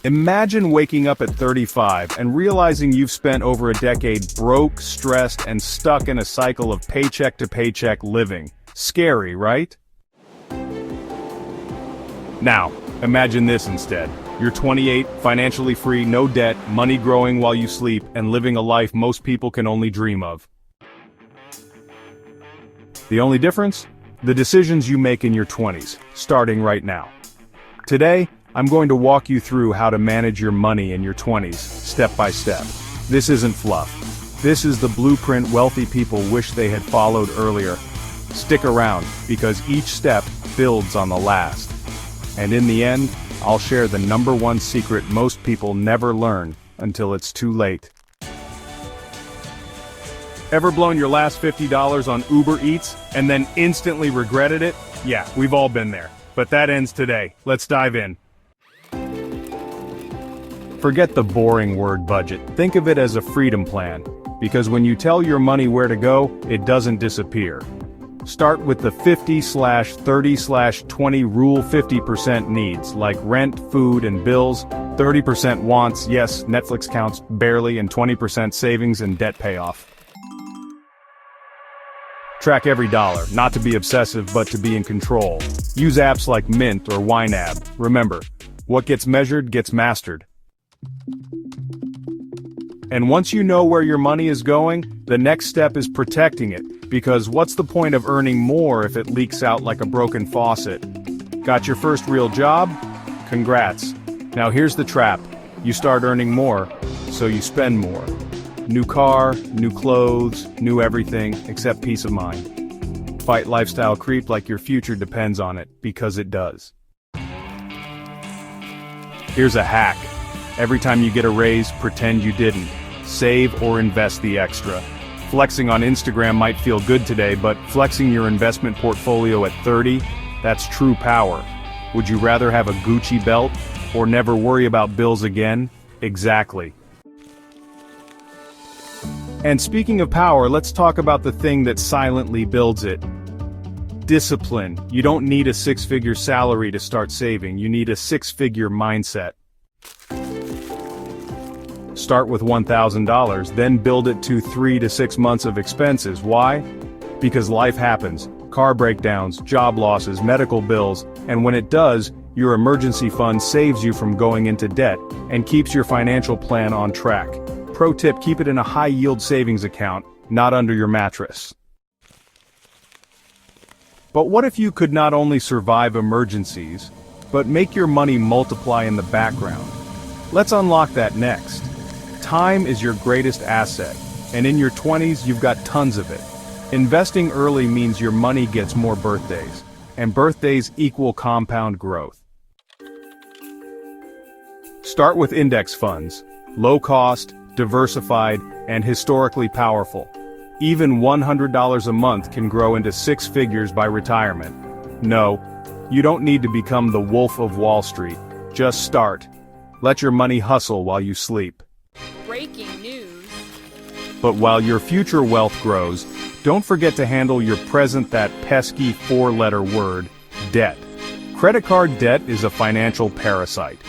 Imagine waking up at 35 and realizing you've spent over a decade broke, stressed, and stuck in a cycle of paycheck-to-paycheck living. Scary, right? Now, imagine this instead. You're 28, financially free, no debt, money growing while you sleep, and living a life most people can only dream of. The only difference? The decisions you make in your 20s, starting right now. Today, I'm going to walk you through how to manage your money in your 20s, step by step. This isn't fluff. This is the blueprint wealthy people wish they had followed earlier. Stick around, because each step builds on the last. And in the end, I'll share the #1 secret most people never learn until it's too late. Ever blown your last $50 on Uber Eats and then instantly regretted it? Yeah, we've all been there. But that ends today. Let's dive in. Forget the boring word budget. Think of it as a freedom plan. Because when you tell your money where to go, it doesn't disappear. Start with the 50/30/20 rule. 50% needs, like rent, food, and bills. 30% wants, yes, Netflix counts barely, and 20% savings and debt payoff. Track every dollar, not to be obsessive but to be in control. Use apps like Mint or YNAB. Remember, what gets measured gets mastered. And once you know where your money is going, the next step is protecting it, because what's the point of earning more if it leaks out like a broken faucet? Got your first real job? Congrats. Now here's the trap. You start earning more, so you spend more. New car, new clothes, new everything, except peace of mind. Fight lifestyle creep like your future depends on it, because it does. Here's a hack. Every time you get a raise, pretend you didn't. Save or invest the extra. Flexing on Instagram might feel good today, but flexing your investment portfolio at 30, that's true power. Would you rather have a Gucci belt, or never worry about bills again? Exactly. And speaking of power, let's talk about the thing that silently builds it. Discipline. You don't need a six-figure salary to start saving, you need a six-figure mindset. Start with $1,000, then build it to 3 to 6 months of expenses. Why? Because life happens. Car breakdowns, job losses, medical bills, and when it does, your emergency fund saves you from going into debt and keeps your financial plan on track. Pro tip, keep it in a high-yield savings account, not under your mattress. But what if you could not only survive emergencies, but make your money multiply in the background? Let's unlock that next. Time is your greatest asset, and in your 20s you've got tons of it. Investing early means your money gets more birthdays, and birthdays equal compound growth. Start with index funds, low cost, diversified, and historically powerful. Even $100 a month can grow into 6 figures by retirement. No, you don't need to become the Wolf of Wall Street. Just start. Let your money hustle while you sleep. Breaking news. But while your future wealth grows, don't forget to handle your present, that pesky 4-letter word, debt. Credit card debt is a financial parasite.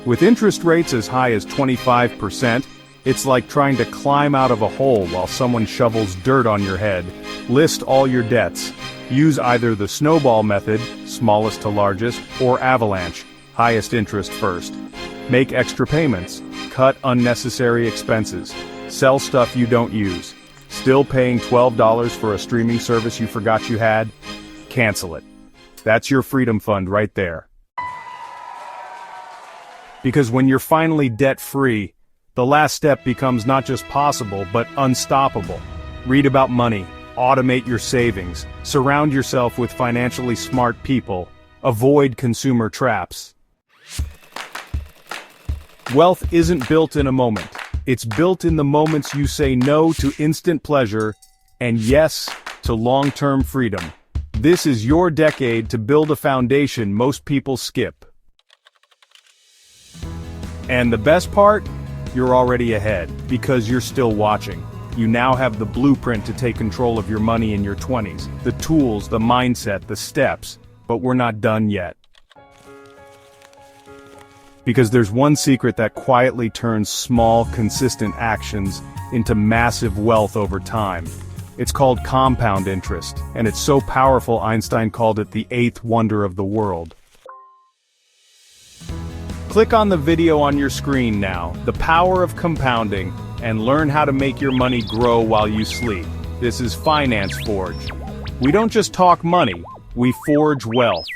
With interest rates as high as 25%, it's like trying to climb out of a hole while someone shovels dirt on your head. List all your debts. Use either the snowball method, smallest to largest, or avalanche, highest interest first. Make extra payments. Cut unnecessary expenses. Sell stuff you don't use. Still paying $12 for a streaming service you forgot you had? Cancel it. That's your freedom fund right there. Because when you're finally debt-free, the last step becomes not just possible, but unstoppable. Read about money. Automate your savings. Surround yourself with financially smart people. Avoid consumer traps. Wealth isn't built in a moment. It's built in the moments you say no to instant pleasure and yes to long-term freedom. This is your decade to build a foundation most people skip. And the best part? You're already ahead, because you're still watching. You now have the blueprint to take control of your money in your 20s, the tools, the mindset, the steps, but we're not done yet. Because there's one secret that quietly turns small, consistent actions into massive wealth over time. It's called compound interest, and it's so powerful Einstein called it the eighth wonder of the world. Click on the video on your screen now, The Power of Compounding, and learn how to make your money grow while you sleep. This is FinanceForge. We don't just talk money, we forge wealth.